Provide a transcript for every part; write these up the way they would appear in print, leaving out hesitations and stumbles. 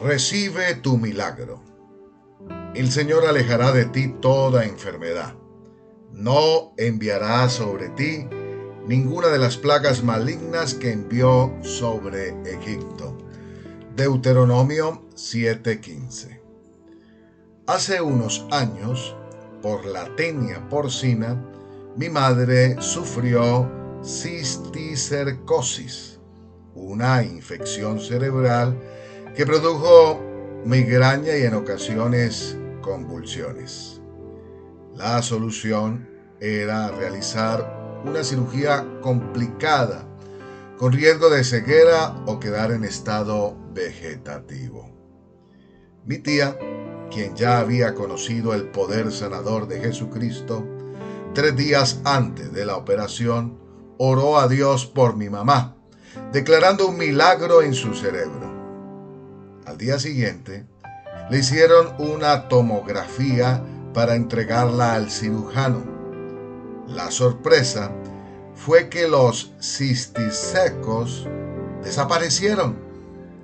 Recibe tu milagro. El Señor alejará de ti toda enfermedad. No enviará sobre ti ninguna de las plagas malignas que envió sobre Egipto. Deuteronomio 7:15. Hace unos años, por la tenia porcina, mi madre sufrió cisticercosis, una infección cerebral que produjo migraña y en ocasiones convulsiones. La solución era realizar una cirugía complicada, con riesgo de ceguera o quedar en estado vegetativo. Mi tía, quien ya había conocido el poder sanador de Jesucristo, 3 días antes de la operación, oró a Dios por mi mamá, declarando un milagro en su cerebro. Al día siguiente, le hicieron una tomografía para entregarla al cirujano. La sorpresa fue que los cistisecos desaparecieron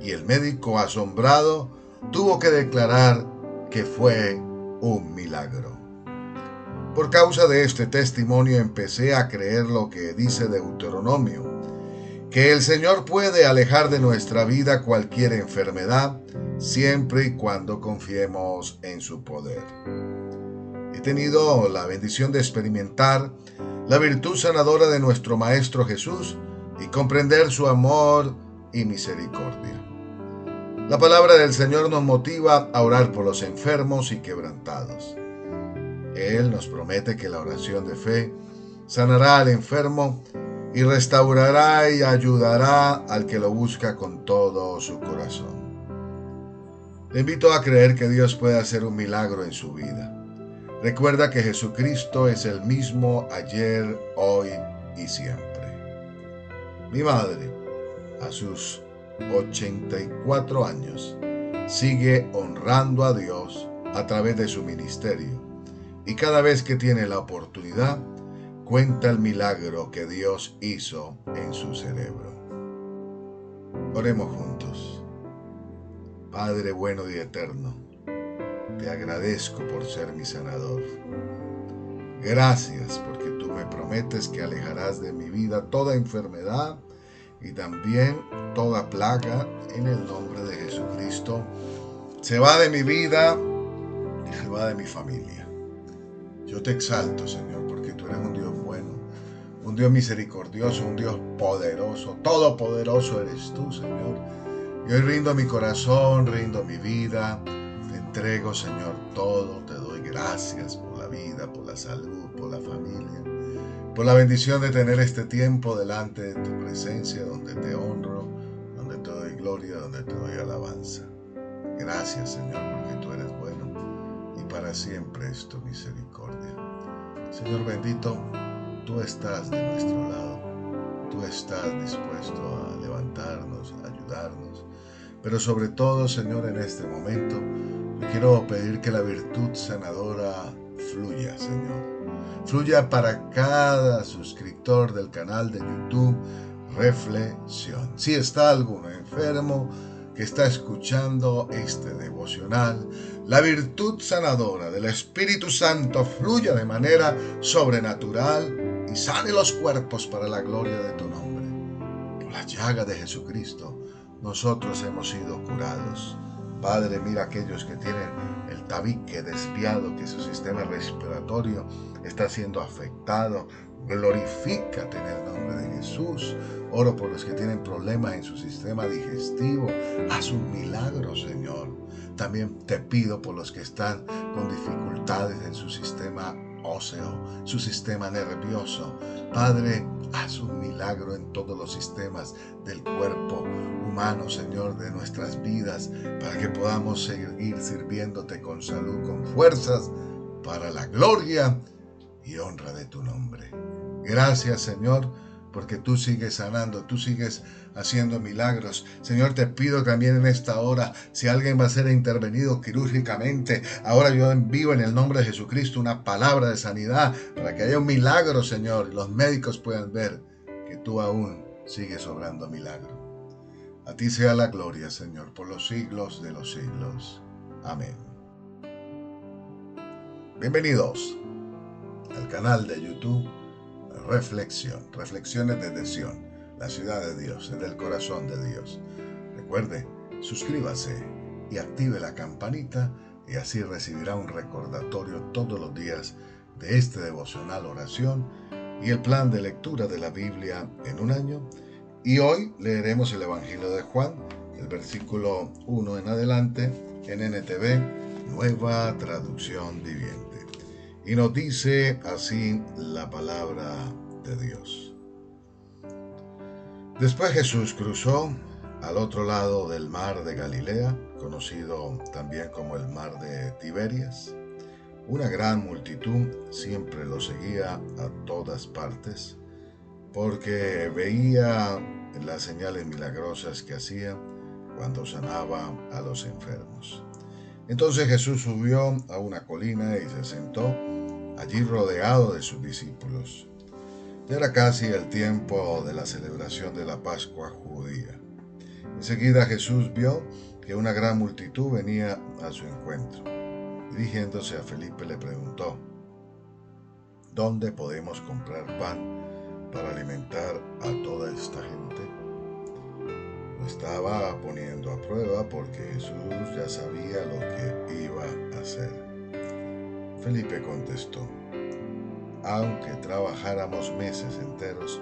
y el médico, asombrado, tuvo que declarar que fue un milagro. Por causa de este testimonio empecé a creer lo que dice Deuteronomio, que el Señor puede alejar de nuestra vida cualquier enfermedad siempre y cuando confiemos en su poder. He tenido la bendición de experimentar la virtud sanadora de nuestro Maestro Jesús y comprender su amor y misericordia. La palabra del Señor nos motiva a orar por los enfermos y quebrantados. Él nos promete que la oración de fe sanará al enfermo y restaurará y ayudará al que lo busca con todo su corazón. Le invito a creer que Dios puede hacer un milagro en su vida. Recuerda que Jesucristo es el mismo ayer, hoy y siempre. Mi madre, a sus 84 años, sigue honrando a Dios a través de su ministerio y cada vez que tiene la oportunidad, cuenta el milagro que Dios hizo en su cerebro. Oremos juntos. Padre bueno y eterno, te agradezco por ser mi sanador. Gracias porque tú me prometes que alejarás de mi vida toda enfermedad y también toda plaga en el nombre de Jesucristo. Se va de mi vida y se va de mi familia. Yo te exalto, Señor, porque tú eres un Dios bueno, un Dios misericordioso, un Dios poderoso, todopoderoso eres tú, Señor. Y hoy rindo mi corazón, rindo mi vida, te entrego, Señor, todo, te doy gracias por la vida, por la salud, por la familia, por la bendición de tener este tiempo delante de tu presencia, donde te honro, donde te doy gloria, donde te doy alabanza. Gracias, Señor, porque tú eres bueno y para siempre es tu misericordia. Señor bendito, tú estás de nuestro lado, tú estás dispuesto a levantarnos, a ayudarnos, pero sobre todo, Señor, en este momento, quiero pedir que la virtud sanadora fluya, Señor. Fluya para cada suscriptor del canal de YouTube Reflexión. Si está alguno enfermo que está escuchando este devocional, la virtud sanadora del Espíritu Santo fluya de manera sobrenatural y sane los cuerpos para la gloria de tu nombre. Por la llaga de Jesucristo, nosotros hemos sido curados. Padre, mira aquellos que tienen el tabique desviado, que su sistema respiratorio está siendo afectado. Glorifícate en el nombre de Jesús. Oro por los que tienen problemas en su sistema digestivo. Haz un milagro, Señor. También te pido por los que están con dificultades en su sistema óseo, su sistema nervioso. Padre, haz un milagro en todos los sistemas del cuerpo humano, Señor, de nuestras vidas, para que podamos seguir sirviéndote con salud, con fuerzas, para la gloria y honra de tu nombre. Gracias, Señor, porque tú sigues sanando, tú sigues haciendo milagros. Señor, te pido también en esta hora, si alguien va a ser intervenido quirúrgicamente, ahora yo envío en el nombre de Jesucristo una palabra de sanidad para que haya un milagro, Señor, y los médicos puedan ver que tú aún sigues obrando milagros. A ti sea la gloria, Señor, por los siglos de los siglos. Amén. Bienvenidos al canal de YouTube Reflexiones desde Sion, la ciudad de Dios, desde el corazón de Dios. Recuerde, suscríbase y active la campanita y así recibirá un recordatorio todos los días de este devocional oración y el plan de lectura de la Biblia en un año. Y hoy leeremos el Evangelio de Juan, el versículo 1 en adelante, en NTV, Nueva Traducción Viviente. Y nos dice así la palabra de Dios. Después Jesús cruzó al otro lado del mar de Galilea, conocido también como el mar de Tiberias. Una gran multitud siempre lo seguía a todas partes, porque veía las señales milagrosas que hacía cuando sanaba a los enfermos. Entonces Jesús subió a una colina y se sentó allí rodeado de sus discípulos. Ya era casi el tiempo de la celebración de la Pascua judía. Enseguida Jesús vio que una gran multitud venía a su encuentro. Dirigiéndose a Felipe le preguntó: ¿dónde podemos comprar pan para alimentar a toda esta gente? Lo estaba poniendo a prueba porque Jesús ya sabía lo que iba a hacer. Felipe contestó: aunque trabajáramos meses enteros,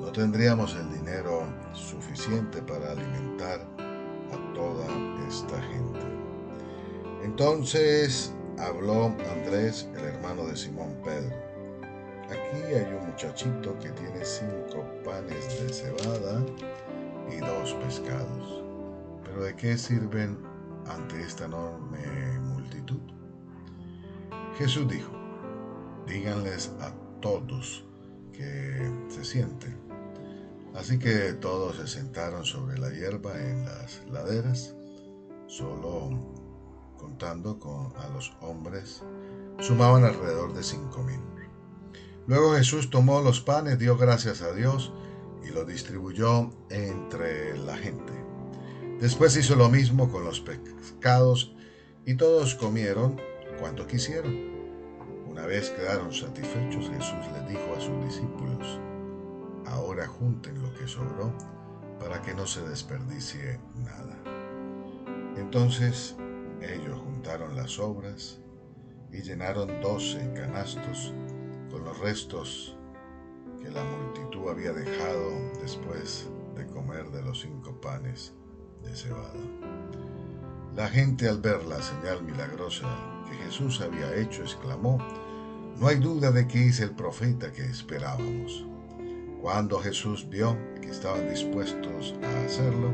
no tendríamos el dinero suficiente para alimentar a toda esta gente. Entonces habló Andrés, el hermano de Simón Pedro. Aquí hay un muchachito que tiene 5 panes de cebada y 2 pescados. ¿Pero de qué sirven ante esta enorme multitud? Jesús dijo: díganles a todos que se sienten. Así que todos se sentaron sobre la hierba en las laderas, solo contando a los hombres, sumaban alrededor de 5,000. Luego Jesús tomó los panes, dio gracias a Dios y los distribuyó entre la gente. Después hizo lo mismo con los pescados y todos comieron cuanto quisieron. Una vez quedaron satisfechos, Jesús les dijo a sus discípulos: ahora junten lo que sobró para que no se desperdicie nada. Entonces ellos juntaron las sobras y llenaron 12 canastos con los restos que la multitud había dejado después de comer de los 5 panes de cebada. La gente, al ver la señal milagrosa que Jesús había hecho, exclamó: no hay duda de que es el profeta que esperábamos. Cuando Jesús vio que estaban dispuestos a hacerlo,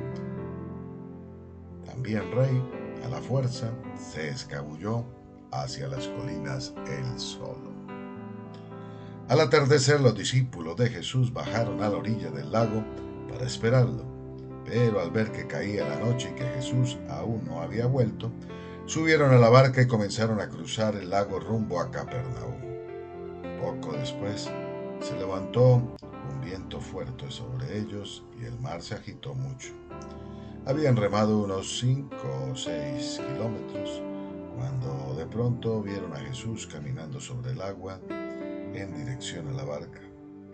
también rey, a la fuerza, se escabulló hacia las colinas él solo. Al atardecer, los discípulos de Jesús bajaron a la orilla del lago para esperarlo, pero al ver que caía la noche y que Jesús aún no había vuelto, subieron a la barca y comenzaron a cruzar el lago rumbo a Capernaum. Poco después se levantó un viento fuerte sobre ellos y el mar se agitó mucho. Habían remado unos 5 o 6 kilómetros cuando de pronto vieron a Jesús caminando sobre el agua en dirección a la barca.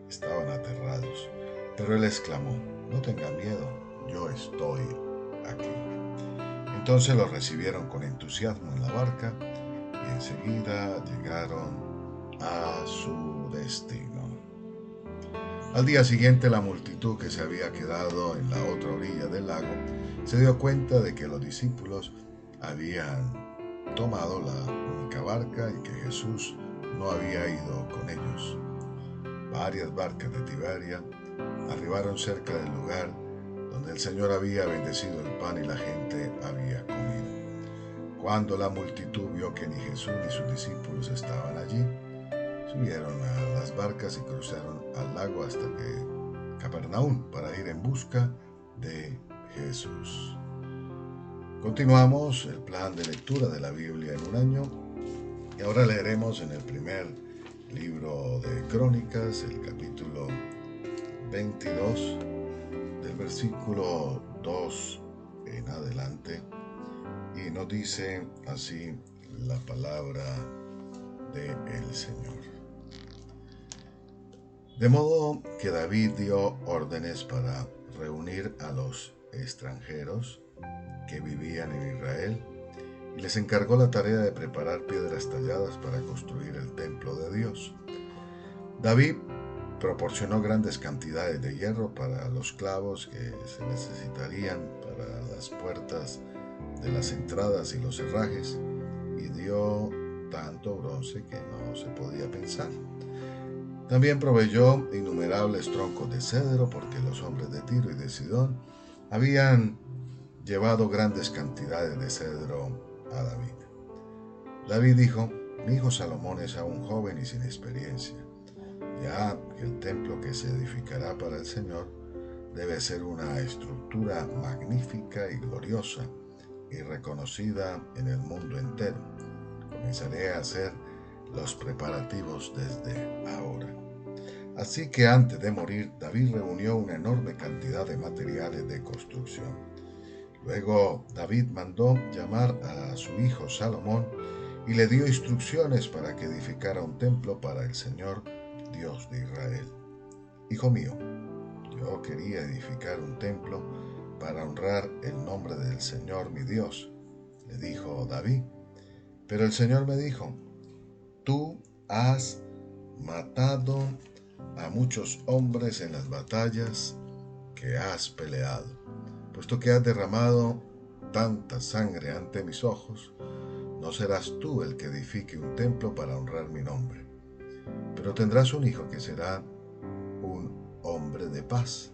Estaban aterrados, pero él exclamó: no tengan miedo, yo estoy aquí. Entonces los recibieron con entusiasmo en la barca y enseguida llegaron a su destino. Al día siguiente, la multitud que se había quedado en la otra orilla del lago se dio cuenta de que los discípulos habían tomado la única barca y que Jesús no había ido con ellos. Varias barcas de Tiberia arribaron cerca del lugar donde el Señor había bendecido el pan y la gente había comido. Cuando la multitud vio que ni Jesús ni sus discípulos estaban allí, subieron a las barcas y cruzaron al lago hasta Capernaum para ir en busca de Jesús. Continuamos el plan de lectura de la Biblia en un año y ahora leeremos en el primer libro de Crónicas, el capítulo 22, del del versículo 2 en adelante, y nos dice así la palabra del Señor. De modo que David dio órdenes para reunir a los extranjeros que vivían en Israel y les encargó la tarea de preparar piedras talladas para construir el templo de Dios. David proporcionó grandes cantidades de hierro para los clavos que se necesitarían para las puertas de las entradas y los herrajes, y dio tanto bronce que no se podía pensar. También proveyó innumerables troncos de cedro, porque los hombres de Tiro y de Sidón habían llevado grandes cantidades de cedro a David. David dijo: mi hijo Salomón es aún joven y sin experiencia. Ya que el templo que se edificará para el Señor debe ser una estructura magnífica y gloriosa y reconocida en el mundo entero. Comenzaré a hacer los preparativos desde ahora. Así que antes de morir, David reunió una enorme cantidad de materiales de construcción. Luego David mandó llamar a su hijo Salomón y le dio instrucciones para que edificara un templo para el Señor, Dios de Israel. Hijo mío, yo quería edificar un templo para honrar el nombre del Señor mi Dios, le dijo David. Pero el Señor me dijo: tú has matado a muchos hombres en las batallas que has peleado. Puesto que has derramado tanta sangre ante mis ojos, no serás tú el que edifique un templo para honrar mi nombre. Pero tendrás un hijo que será un hombre de paz.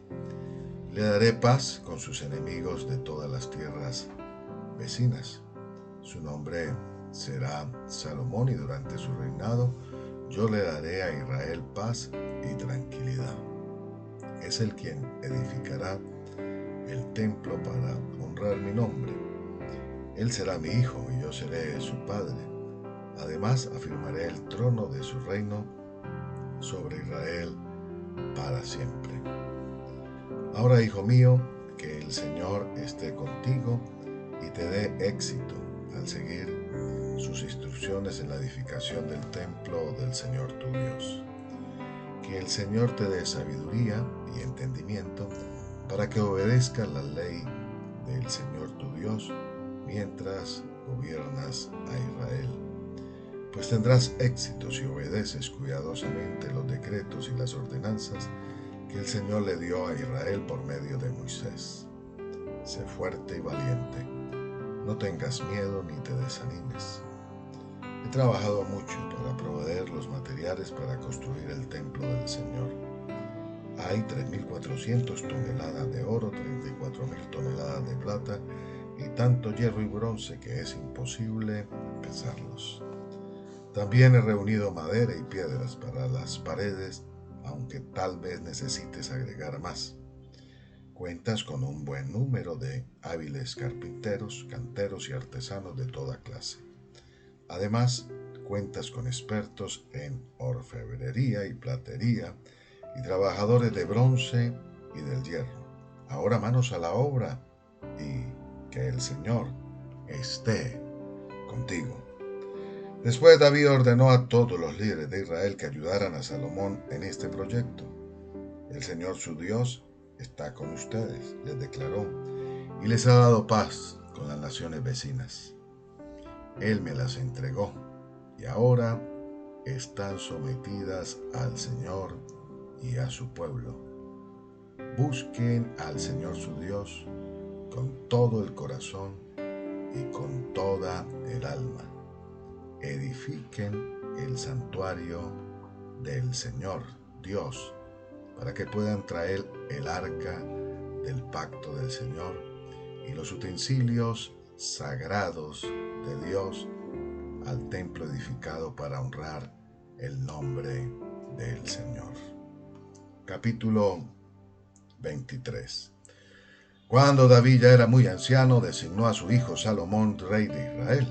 Le daré paz con sus enemigos de todas las tierras vecinas. Su nombre será Salomón, y durante su reinado yo le daré a Israel paz y tranquilidad. Es él quien edificará el templo para honrar mi nombre. Él será mi hijo y yo seré su padre. Además, afirmaré el trono de su reino sobre Israel para siempre. Ahora, hijo mío, que el Señor esté contigo y te dé éxito al seguir sus instrucciones en la edificación del templo del Señor tu Dios. Que el Señor te dé sabiduría y entendimiento para que obedezcas la ley del Señor tu Dios mientras gobiernas a Israel. Pues tendrás éxito si obedeces cuidadosamente los decretos y las ordenanzas que el Señor le dio a Israel por medio de Moisés. Sé fuerte y valiente, no tengas miedo ni te desanimes. He trabajado mucho para proveer los materiales para construir el templo del Señor. Hay 3.400 toneladas de oro, 34.000 toneladas de plata y tanto hierro y bronce que es imposible pesarlos. También he reunido madera y piedras para las paredes, aunque tal vez necesites agregar más. Cuentas con un buen número de hábiles carpinteros, canteros y artesanos de toda clase. Además, cuentas con expertos en orfebrería y platería y trabajadores de bronce y del hierro. Ahora manos a la obra y que el Señor esté contigo. Después David ordenó a todos los líderes de Israel que ayudaran a Salomón en este proyecto. El Señor su Dios está con ustedes, les declaró, y les ha dado paz con las naciones vecinas. Él me las entregó y ahora están sometidas al Señor y a su pueblo. Busquen al Señor su Dios con todo el corazón y con toda el alma. Edifiquen el santuario del Señor Dios para que puedan traer el arca del pacto del Señor y los utensilios sagrados de Dios al templo edificado para honrar el nombre del Señor. Capítulo 23. Cuando David ya era muy anciano, designó a su hijo Salomón rey de Israel.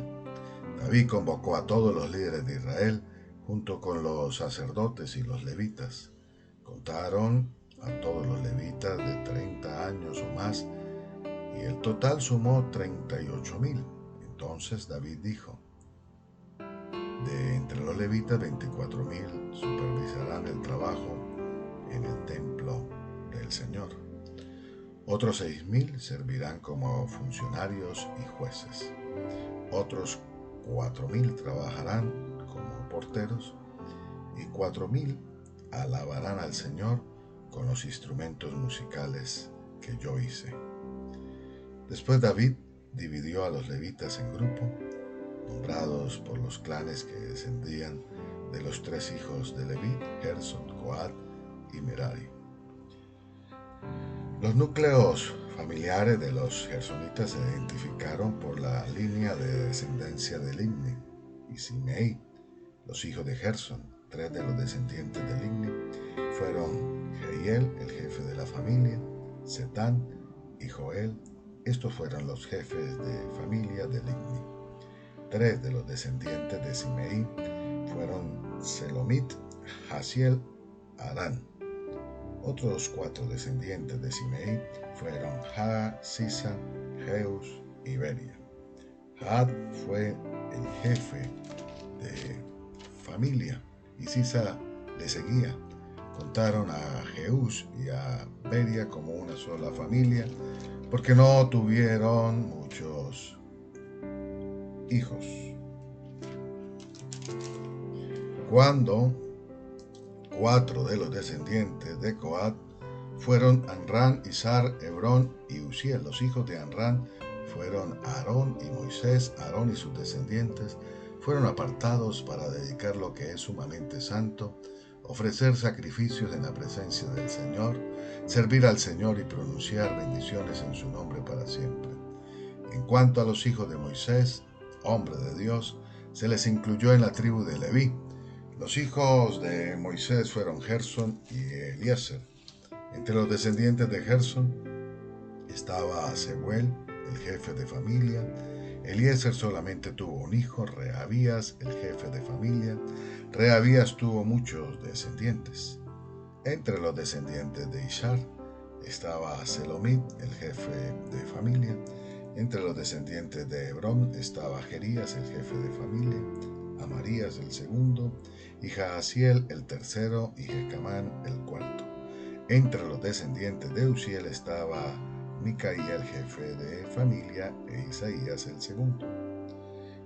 David convocó a todos los líderes de Israel, junto con los sacerdotes y los levitas. Contaron a todos los levitas de 30 años o más, y el total sumó 38,000. Entonces David dijo: de entre los levitas 24,000 supervisarán el trabajo en el templo del Señor. Otros 6,000 servirán como funcionarios y jueces. Otros 4,000 trabajarán como porteros y 4,000 alabarán al Señor con los instrumentos musicales que yo hice. Después David dividió a los levitas en grupo, nombrados por los clanes que descendían de los 3 hijos de Leví: Gerson, Coat y Merari. Los núcleos familiares de los gersonitas se identificaron por la línea de descendencia de Limni y Simei. Los hijos de Gerson, 3 de los descendientes de Limni, fueron Jehiel, el jefe de la familia, Setán y Joel. Estos fueron los jefes de familia de Limni. 3 de los descendientes de Simei fueron Selomit, Hasiel, Adán. Otros 4 descendientes de Simei fueron Had, Sisa, Jeus y Beria. Had fue el jefe de familia y Sisa le seguía. Contaron a Jeus y a Beria como una sola familia porque no tuvieron muchos hijos. Cuando 4 de los descendientes de Coat fueron Amram, Izar, Hebrón y Uziel. Los hijos de Amram fueron Aarón y Moisés. Aarón y sus descendientes fueron apartados para dedicar lo que es sumamente santo, ofrecer sacrificios en la presencia del Señor, servir al Señor y pronunciar bendiciones en su nombre para siempre. En cuanto a los hijos de Moisés, hombre de Dios, se les incluyó en la tribu de Leví. Los hijos de Moisés fueron Gerson y Eliezer. Entre los descendientes de Gerson estaba Sebuel, el jefe de familia. Eliezer solamente tuvo un hijo, Rehabías, el jefe de familia. Rehabías tuvo muchos descendientes. Entre los descendientes de Ishar estaba Selomit, el jefe de familia. Entre los descendientes de Hebrón estaba Jerías, el jefe de familia, Amarías el segundo, y Jaasiel el tercero, y Jecamán el cuarto. Entre los descendientes de Uziel estaba Micaía, el jefe de familia, e Isaías el segundo.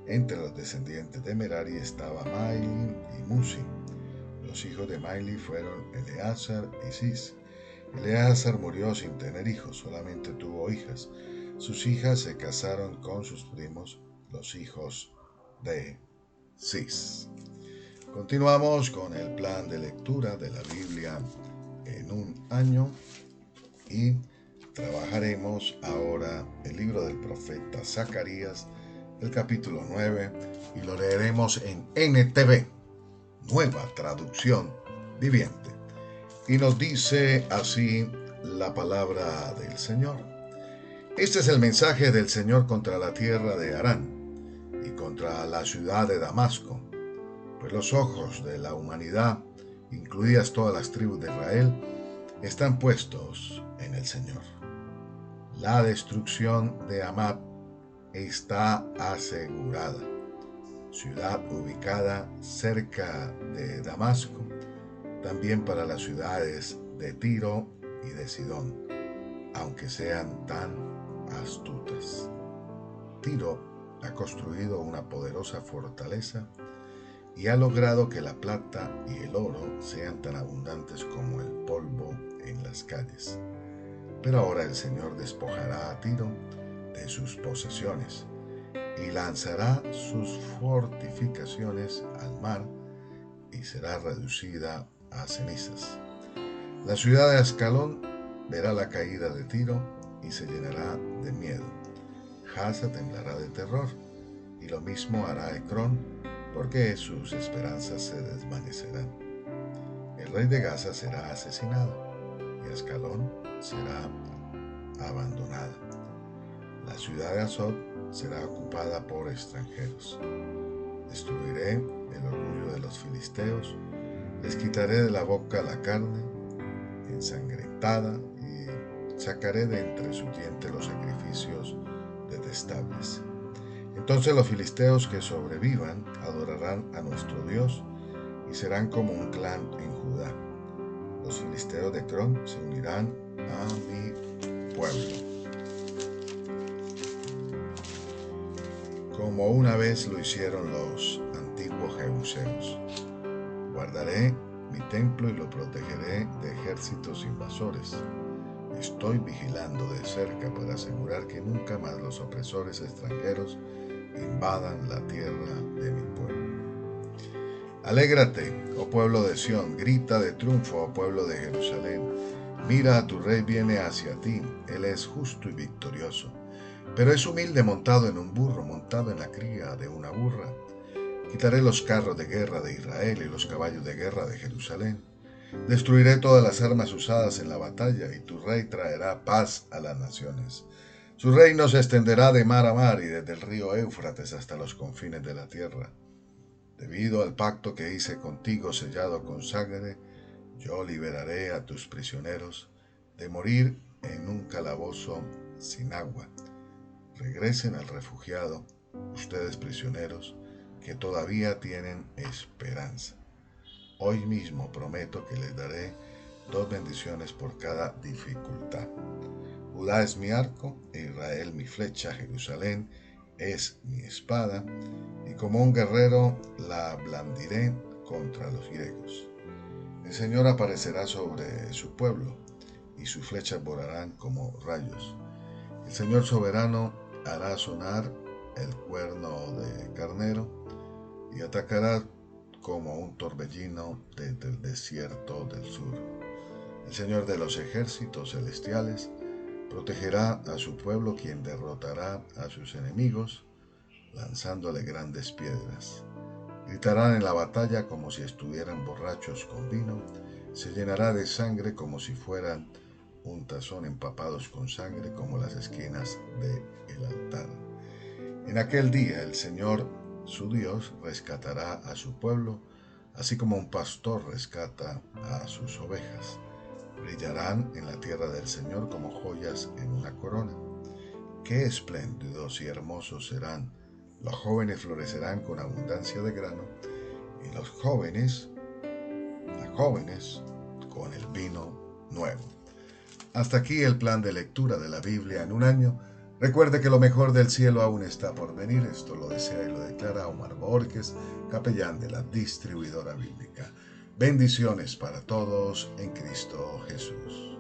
Entre los descendientes de Merari estaba Mahli y Musi. Los hijos de Mahli fueron Eleazar y Cis. Eleazar murió sin tener hijos, solamente tuvo hijas. Sus hijas se casaron con sus primos, los hijos de Cis. Continuamos con el plan de lectura de la Biblia en un año y trabajaremos ahora el libro del profeta Zacarías, el capítulo 9, y lo leeremos en NTV, Nueva Traducción Viviente. Y nos dice así la palabra del Señor. Este es el mensaje del Señor contra la tierra de Harán y contra la ciudad de Damasco, pues los ojos de la humanidad, incluidas todas las tribus de Israel, están puestos en el Señor. La destrucción de Hamat está asegurada, ciudad ubicada cerca de Damasco, también para las ciudades de Tiro y de Sidón, aunque sean tan astutas. Tiro ha construido una poderosa fortaleza y ha logrado que la plata y el oro sean tan abundantes como el polvo en las calles. Pero ahora el Señor despojará a Tiro de sus posesiones y lanzará sus fortificaciones al mar y será reducida a cenizas. La ciudad de Ascalón verá la caída de Tiro y se llenará de miedo. Gaza temblará de terror y lo mismo hará Ecrón, porque sus esperanzas se desvanecerán. El rey de Gaza será asesinado y Ascalón será abandonada. La ciudad de Azot será ocupada por extranjeros. Destruiré el orgullo de los filisteos, les quitaré de la boca la carne, ensangrentada y sacaré de entre sus dientes los sacrificios detestables. Entonces los filisteos que sobrevivan adorarán a nuestro Dios y serán como un clan en Judá. Los filisteos de Crom se unirán a mi pueblo. Como una vez lo hicieron los antiguos jebuseos. Guardaré mi templo y lo protegeré de ejércitos invasores. Estoy vigilando de cerca para asegurar que nunca más los opresores extranjeros invadan la tierra de mi pueblo. Alégrate, oh pueblo de Sión, grita de triunfo, oh pueblo de Jerusalén. Mira, tu rey viene hacia ti, él es justo y victorioso, pero es humilde montado en un burro, montado en la cría de una burra. Quitaré los carros de guerra de Israel y los caballos de guerra de Jerusalén. Destruiré todas las armas usadas en la batalla, y tu rey traerá paz a las naciones. Su reino se extenderá de mar a mar y desde el río Éufrates hasta los confines de la tierra. Debido al pacto que hice contigo sellado con sangre, yo liberaré a tus prisioneros de morir en un calabozo sin agua. Regresen al refugiado, ustedes prisioneros, que todavía tienen esperanza. Hoy mismo prometo que les daré 2 bendiciones por cada dificultad. Judá es mi arco, Israel mi flecha, Jerusalén es mi espada, y como un guerrero la blandiré contra los griegos. El Señor aparecerá sobre su pueblo, y sus flechas volarán como rayos. El Señor soberano hará sonar el cuerno de carnero, y atacará como un torbellino desde el desierto del sur. El Señor de los ejércitos celestiales protegerá a su pueblo, quien derrotará a sus enemigos, lanzándole grandes piedras. Gritarán en la batalla como si estuvieran borrachos con vino, se llenará de sangre como si fueran un tazón, empapados con sangre como las esquinas del altar. En aquel día el Señor, su Dios, rescatará a su pueblo, así como un pastor rescata a sus ovejas. Brillarán en la tierra del Señor como joyas en una corona. Qué espléndidos y hermosos serán. Los jóvenes florecerán con abundancia de grano, y las jóvenes con el vino nuevo. Hasta aquí el plan de lectura de la Biblia en un año. Recuerde que lo mejor del cielo aún está por venir. Esto lo desea y lo declara Omar Borges, capellán de la distribuidora bíblica. Bendiciones para todos en Cristo Jesús.